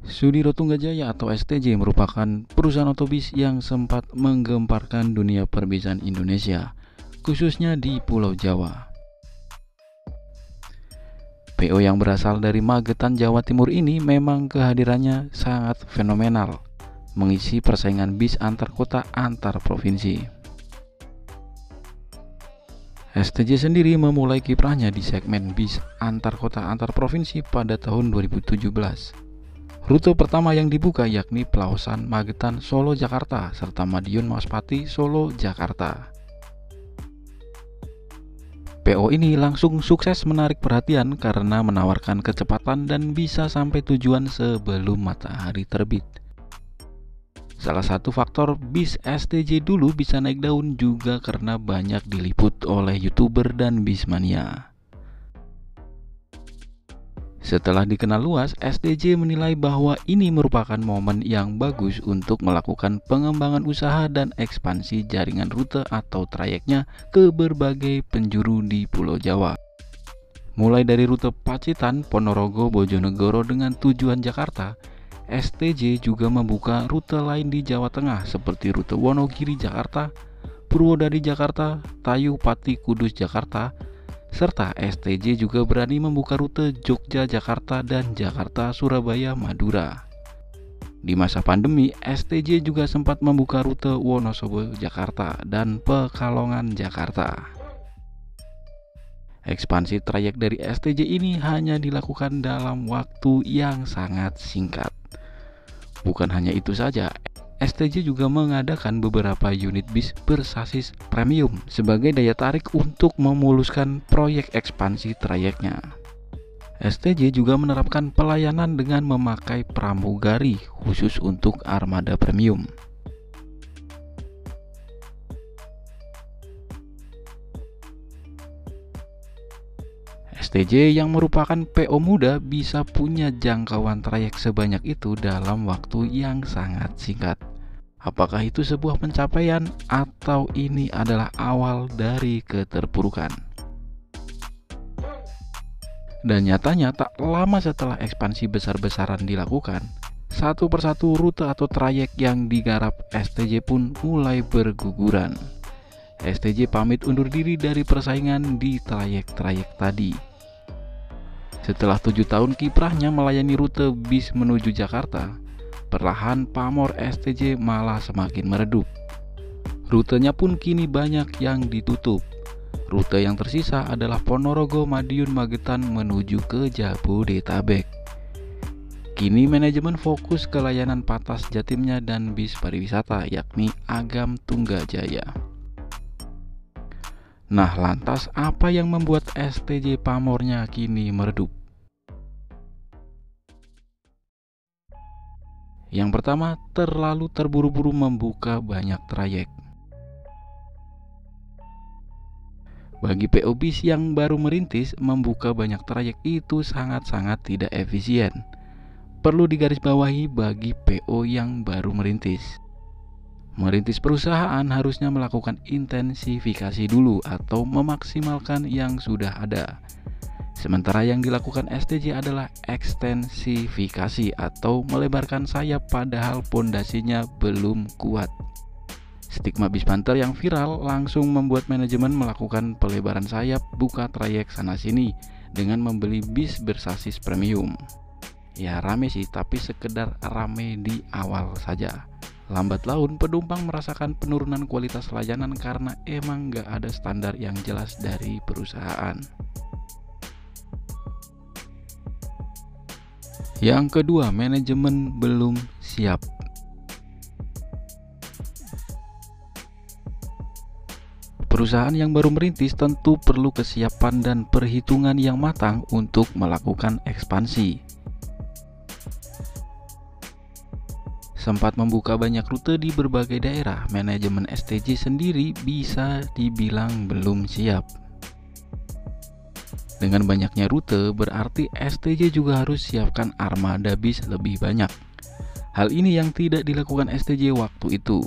Sudiro Tunggajaya atau STJ merupakan perusahaan otobis yang sempat menggemparkan dunia perbisaan Indonesia, khususnya di Pulau Jawa. PO yang berasal dari Magetan, Jawa Timur ini memang kehadirannya sangat fenomenal, mengisi persaingan bis antar kota antar provinsi. STJ sendiri memulai kiprahnya di segmen bis antar kota antar provinsi pada tahun 2017. Rute pertama yang dibuka yakni Pelausan Magetan Solo Jakarta serta Madiun Maspati Solo Jakarta. PO ini langsung sukses menarik perhatian karena menawarkan kecepatan dan bisa sampai tujuan sebelum matahari terbit. Salah satu faktor bis STJ dulu bisa naik daun juga karena banyak diliput oleh YouTuber dan bismania. Setelah dikenal luas, STJ menilai bahwa ini merupakan momen yang bagus untuk melakukan pengembangan usaha dan ekspansi jaringan rute atau trayeknya ke berbagai penjuru di Pulau Jawa. Mulai dari rute Pacitan, Ponorogo, Bojonegoro dengan tujuan Jakarta, STJ juga membuka rute lain di Jawa Tengah seperti rute Wonogiri Jakarta, Purwodadi Jakarta, Tayu Pati Kudus Jakarta, serta STJ juga berani membuka rute Jogja Jakarta dan Jakarta Surabaya Madura. Di masa pandemi, STJ juga sempat membuka rute Wonosobo Jakarta dan Pekalongan Jakarta. Ekspansi trayek dari STJ ini hanya dilakukan dalam waktu yang sangat singkat. Bukan hanya itu saja, STJ juga mengadakan beberapa unit bis bersasis premium sebagai daya tarik untuk memuluskan proyek ekspansi trayeknya. STJ juga menerapkan pelayanan dengan memakai pramugari khusus untuk armada premium. STJ yang merupakan PO muda bisa punya jangkauan trayek sebanyak itu dalam waktu yang sangat singkat. Apakah itu sebuah pencapaian atau ini adalah awal dari keterpurukan? Dan nyatanya tak lama setelah ekspansi besar-besaran dilakukan, satu persatu rute atau trayek yang digarap STJ pun mulai berguguran. STJ pamit undur diri dari persaingan di trayek-trayek tadi. Setelah 7 tahun kiprahnya melayani rute bis menuju Jakarta, perlahan pamor STJ malah semakin meredup. Rutenya pun kini banyak yang ditutup. Rute yang tersisa adalah Ponorogo, Madiun, Magetan menuju ke Jabodetabek. Kini manajemen fokus ke layanan Patas Jatimnya dan bis pariwisata yakni Agam Tunggajaya. Nah, lantas apa yang membuat STJ pamornya kini meredup? Yang pertama, terlalu terburu-buru membuka banyak trayek. Bagi PO bis yang baru merintis, membuka banyak trayek itu sangat-sangat tidak efisien. Perlu digarisbawahi bagi PO yang baru merintis. Merintis perusahaan harusnya melakukan intensifikasi dulu atau memaksimalkan yang sudah ada. Sementara yang dilakukan STJ adalah ekstensifikasi atau melebarkan sayap padahal pondasinya belum kuat. Stigma bis banter yang viral langsung membuat manajemen melakukan pelebaran sayap buka trayek sana-sini dengan membeli bis bersasis premium. Ya rame sih, tapi sekedar rame di awal saja. Lambat laun penumpang merasakan penurunan kualitas layanan karena emang gak ada standar yang jelas dari perusahaan. Yang kedua, manajemen belum siap. Perusahaan yang baru merintis tentu perlu kesiapan dan perhitungan yang matang untuk melakukan ekspansi. Sempat membuka banyak rute di berbagai daerah, manajemen STJ sendiri bisa dibilang belum siap. Dengan banyaknya rute, berarti STJ juga harus siapkan armada bis lebih banyak. Hal ini yang tidak dilakukan STJ waktu itu.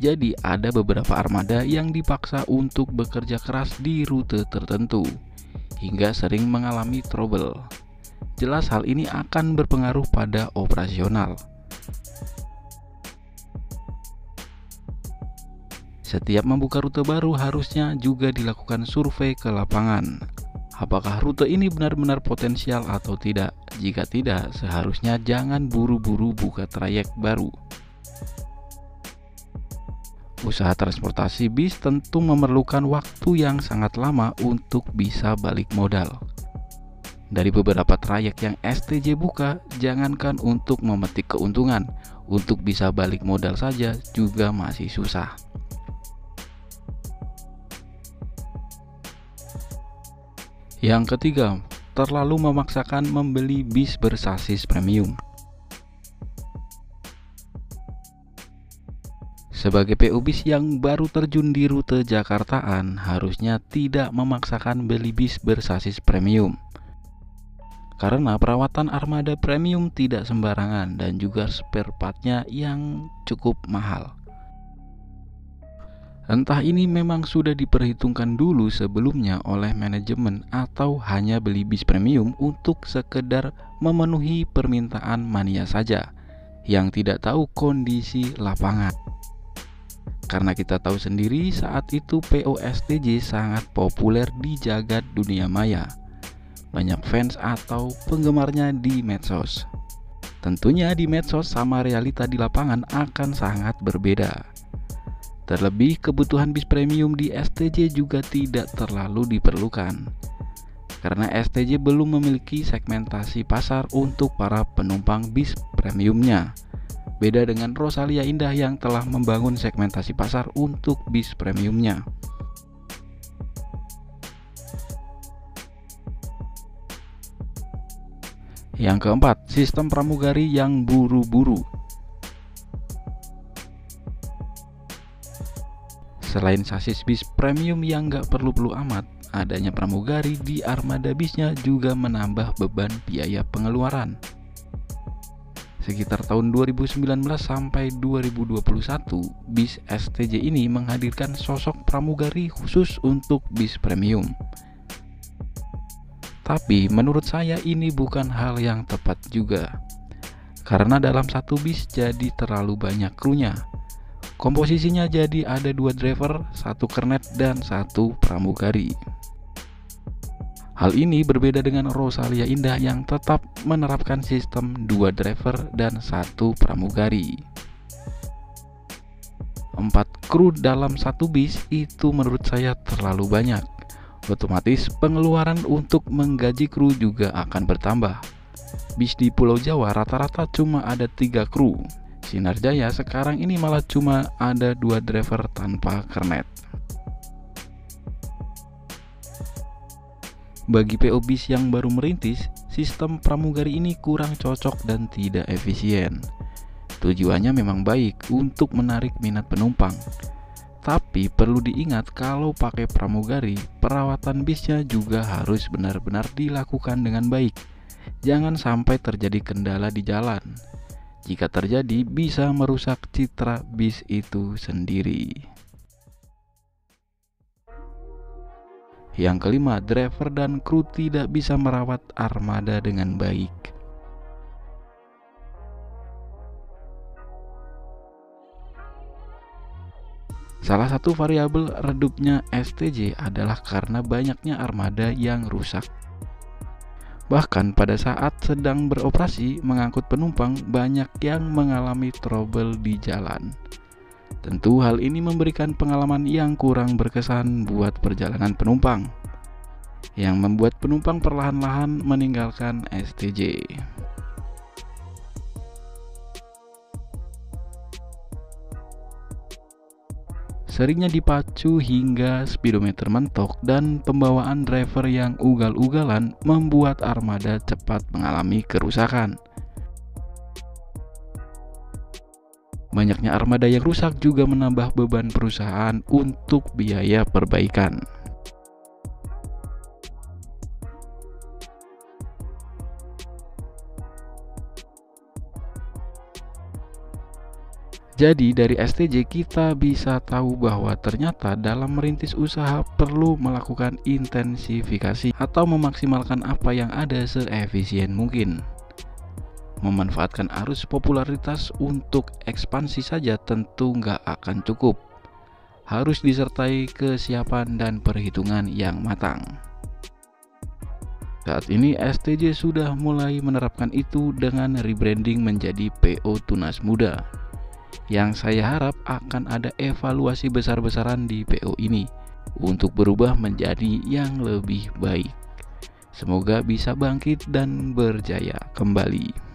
Jadi ada beberapa armada yang dipaksa untuk bekerja keras di rute tertentu, hingga sering mengalami trouble. jelas hal ini akan berpengaruh pada operasional. Setiap membuka rute baru harusnya juga dilakukan survei ke lapangan. Apakah rute ini benar-benar potensial atau tidak? Jika tidak, seharusnya jangan buru-buru buka trayek baru. Usaha transportasi bis tentu memerlukan waktu yang sangat lama untuk bisa balik modal. Dari beberapa trayek yang STJ buka, jangankan untuk memetik keuntungan, untuk bisa balik modal saja juga masih susah. Yang ketiga, terlalu memaksakan membeli bis bersasis premium. Sebagai PO bis yang baru terjun di rute Jakartaan, harusnya tidak memaksakan beli bis bersasis premium. Karena perawatan armada premium tidak sembarangan dan juga spare part-nya yang cukup mahal. Entah ini memang sudah diperhitungkan dulu sebelumnya oleh manajemen atau hanya beli bis premium untuk sekedar memenuhi permintaan mania saja yang tidak tahu kondisi lapangan. Karena kita tahu sendiri saat itu PO STJ sangat populer di jagat dunia maya. Banyak fans atau penggemarnya di medsos. Tentunya di medsos sama realita di lapangan akan sangat berbeda. Terlebih kebutuhan bis premium di STJ juga tidak terlalu diperlukan. Karena STJ belum memiliki segmentasi pasar untuk para penumpang bis premiumnya. Beda dengan Rosalia Indah yang telah membangun segmentasi pasar untuk bis premiumnya. Yang keempat, sistem pramugari yang buru-buru. Selain sasis bis premium yang gak perlu-perlu amat, adanya pramugari di armada bisnya juga menambah beban biaya pengeluaran. Sekitar tahun 2019 sampai 2021, bis STJ ini menghadirkan sosok pramugari khusus untuk bis premium. Tapi menurut saya ini bukan hal yang tepat juga. Karena dalam satu bis jadi terlalu banyak krunya. Komposisinya jadi ada 2 driver, 1 kernet, dan 1 pramugari. Hal ini berbeda dengan Rosalia Indah yang tetap menerapkan sistem 2 driver dan 1 pramugari. 4 kru dalam satu bis itu menurut saya terlalu banyak. Otomatis pengeluaran untuk menggaji kru juga akan bertambah. Bis di Pulau Jawa rata-rata cuma ada 3 kru. Sinar Jaya sekarang ini malah cuma ada 2 driver tanpa kernet. Bagi PO bis yang baru merintis, sistem pramugari ini kurang cocok dan tidak efisien. Tujuannya memang baik untuk menarik minat penumpang. Tapi perlu diingat kalau pakai pramugari, perawatan bisnya juga harus benar-benar dilakukan dengan baik. Jangan sampai terjadi kendala di jalan. Jika terjadi, bisa merusak citra bis itu sendiri. Yang kelima, driver dan kru tidak bisa merawat armada dengan baik. Salah satu variabel redupnya STJ adalah karena banyaknya armada yang rusak. Bahkan pada saat sedang beroperasi mengangkut penumpang, banyak yang mengalami trouble di jalan. Tentu hal ini memberikan pengalaman yang kurang berkesan buat perjalanan penumpang, yang membuat penumpang perlahan-lahan meninggalkan STJ. Seringnya dipacu hingga speedometer mentok dan pembawaan driver yang ugal-ugalan membuat armada cepat mengalami kerusakan. Banyaknya armada yang rusak juga menambah beban perusahaan untuk biaya perbaikan. Jadi dari STJ kita bisa tahu bahwa ternyata dalam merintis usaha perlu melakukan intensifikasi atau memaksimalkan apa yang ada seefisien mungkin. Memanfaatkan arus popularitas untuk ekspansi saja tentu nggak akan cukup. Harus disertai kesiapan dan perhitungan yang matang. Saat ini STJ sudah mulai menerapkan itu dengan rebranding menjadi PO Tunas Muda. Yang saya harap akan ada evaluasi besar-besaran di PO ini untuk berubah menjadi yang lebih baik. Semoga bisa bangkit dan berjaya kembali.